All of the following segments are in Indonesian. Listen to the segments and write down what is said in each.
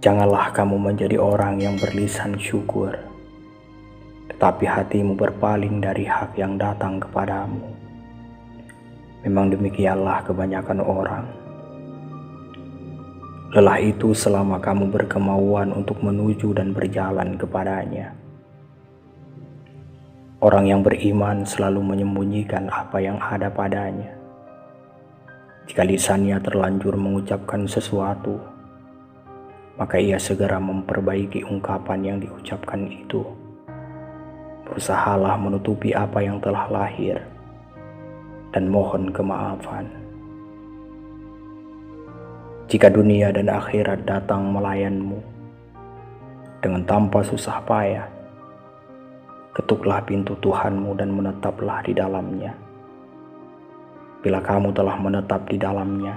Janganlah kamu menjadi orang yang berlisan syukur, tetapi hatimu berpaling dari hak yang datang kepadamu. Memang demikianlah kebanyakan orang. Lelah itu selama kamu berkemauan untuk menuju dan berjalan kepadanya. Orang yang beriman selalu menyembunyikan apa yang ada padanya. Jika lisannya terlanjur mengucapkan sesuatu, maka ia segera memperbaiki ungkapan yang diucapkan itu. Berusahalah menutupi apa yang telah lahir dan mohon kemaafan. Jika dunia dan akhirat datang melayanmu dengan tanpa susah payah, ketuklah pintu Tuhanmu dan menetaplah di dalamnya. Bila kamu telah menetap di dalamnya,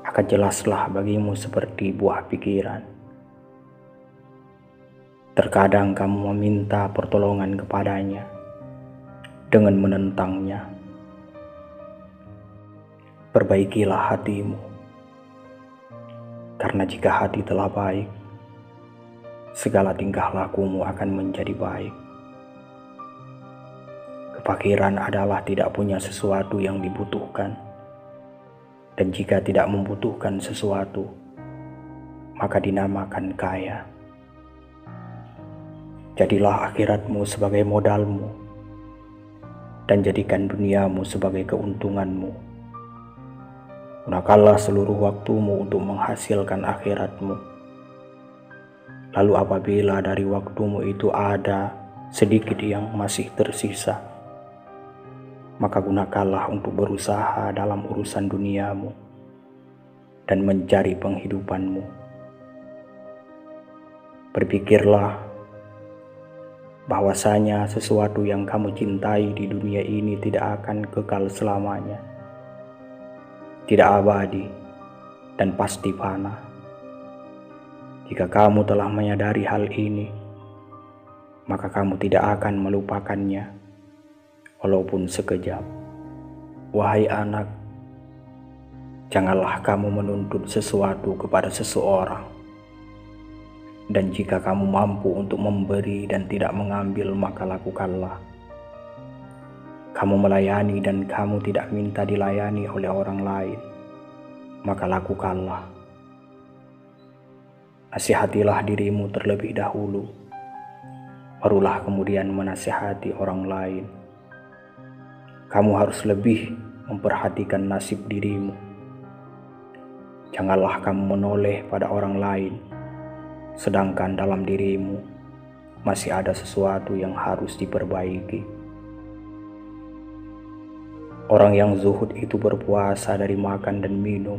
akan jelaslah bagimu seperti buah pikiran. Terkadang kamu meminta pertolongan kepadanya dengan menentangnya. Perbaikilah hatimu, karena jika hati telah baik, segala tingkah lakumu akan menjadi baik. Kefakiran adalah tidak punya sesuatu yang dibutuhkan, dan jika tidak membutuhkan sesuatu, maka dinamakan kaya. Jadilah akhiratmu sebagai modalmu, dan jadikan duniamu sebagai keuntunganmu. Gunakanlah seluruh waktumu untuk menghasilkan akhiratmu. Lalu apabila dari waktumu itu ada sedikit yang masih tersisa, maka gunakanlah untuk berusaha dalam urusan duniamu dan mencari penghidupanmu. Berpikirlah bahwasanya sesuatu yang kamu cintai di dunia ini tidak akan kekal selamanya, tidak abadi, dan pasti fana. Jika kamu telah menyadari hal ini, maka kamu tidak akan melupakannya walaupun sekejap. Wahai anak, janganlah kamu menuntut sesuatu kepada seseorang. Dan jika kamu mampu untuk memberi dan tidak mengambil, maka lakukanlah. Kamu melayani dan kamu tidak minta dilayani oleh orang lain, maka lakukanlah. Nasihatilah dirimu terlebih dahulu, barulah kemudian menasihati orang lain. Kamu harus lebih memperhatikan nasib dirimu. Janganlah kamu menoleh pada orang lain, sedangkan dalam dirimu masih ada sesuatu yang harus diperbaiki. Orang yang zuhud itu berpuasa dari makan dan minum,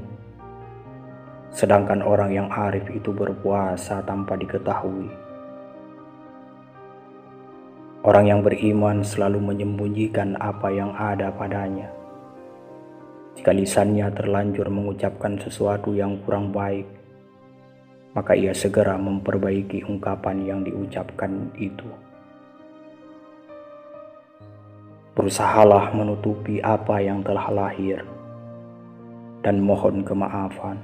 sedangkan orang yang arif itu berpuasa tanpa diketahui. Orang yang beriman selalu menyembunyikan apa yang ada padanya. Jika lisannya terlanjur mengucapkan sesuatu yang kurang baik, maka ia segera memperbaiki ungkapan yang diucapkan itu. Berusahalah menutupi apa yang telah lahir dan mohon kemaafan.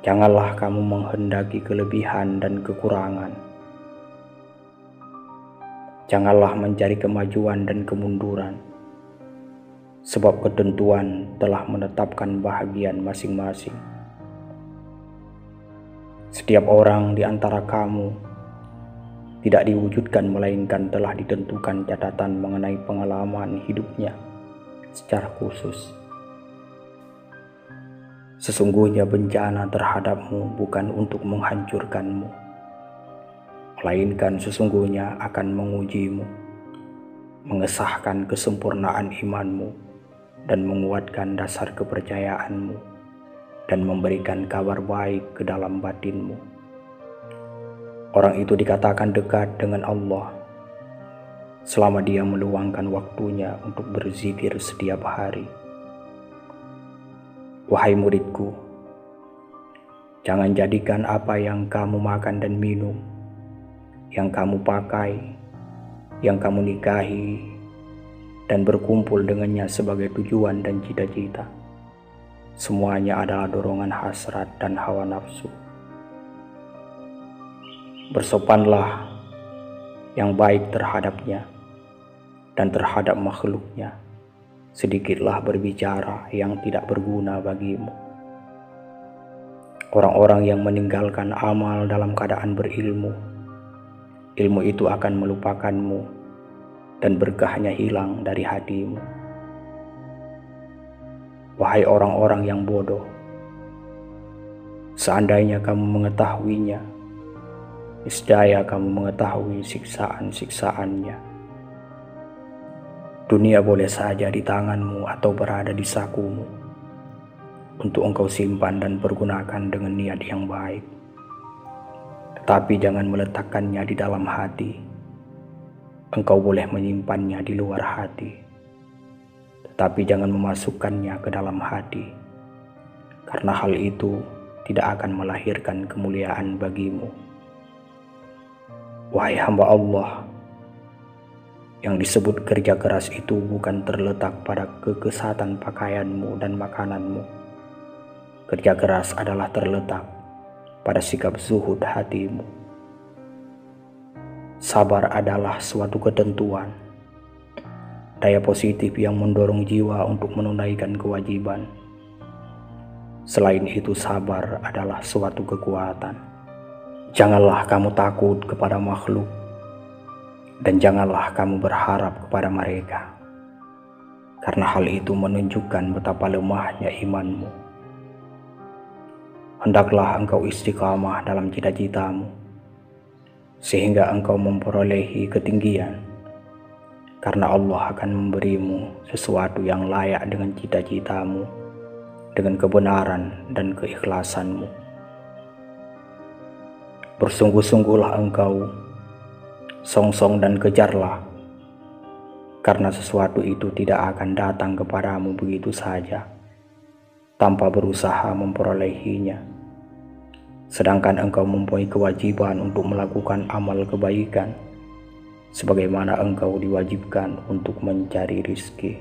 Janganlah kamu menghendaki kelebihan dan kekurangan. Janganlah mencari kemajuan dan kemunduran, sebab ketentuan telah menetapkan bahagian masing-masing. Setiap orang di antara kamu tidak diwujudkan melainkan telah ditentukan catatan mengenai pengalaman hidupnya secara khusus. Sesungguhnya bencana terhadapmu bukan untuk menghancurkanmu, melainkan sesungguhnya akan mengujimu, mengesahkan kesempurnaan imanmu, dan menguatkan dasar kepercayaanmu, dan memberikan kabar baik ke dalam batinmu. Orang itu dikatakan dekat dengan Allah selama dia meluangkan waktunya untuk berzikir setiap hari. Wahai muridku, jangan jadikan apa yang kamu makan dan minum, yang kamu pakai, yang kamu nikahi, dan berkumpul dengannya sebagai tujuan dan cita-cita. semuanya adalah dorongan hasrat dan hawa nafsu. Bersopanlah yang baik terhadapnya dan terhadap makhluknya. Sedikitlah berbicara yang tidak berguna bagimu. Orang-orang yang meninggalkan amal dalam keadaan berilmu, ilmu itu akan melupakanmu dan berkahnya hilang dari hatimu. Wahai orang-orang yang bodoh, seandainya kamu mengetahuinya, niscaya kamu mengetahui siksaan-siksaannya. Dunia boleh saja di tanganmu atau berada di sakumu untuk engkau simpan dan pergunakan dengan niat yang baik. Tetapi jangan meletakkannya di dalam hati. Engkau boleh menyimpannya di luar hati, tetapi jangan memasukkannya ke dalam hati, karena hal itu tidak akan melahirkan kemuliaan bagimu. Wahai hamba Allah, yang disebut kerja keras itu bukan terletak pada kekesatan pakaianmu dan makananmu. Kerja keras adalah terletak pada sikap zuhud hatimu. Sabar adalah suatu ketentuan, daya positif yang mendorong jiwa untuk menunaikan kewajiban. Selain itu, sabar adalah suatu kekuatan. Janganlah kamu takut kepada makhluk, dan janganlah kamu berharap kepada mereka, karena hal itu menunjukkan betapa lemahnya imanmu. Hendaklah engkau istiqamah dalam cita-citamu, sehingga engkau memperolehi ketinggian, karena Allah akan memberimu sesuatu yang layak dengan cita-citamu, dengan kebenaran dan keikhlasanmu. Bersungguh-sungguhlah engkau, songsong dan kejarlah, karena sesuatu itu tidak akan datang kepadamu begitu saja, tanpa berusaha memperolehinya. Sedangkan engkau mempunyai kewajiban untuk melakukan amal kebaikan, sebagaimana engkau diwajibkan untuk mencari rizki.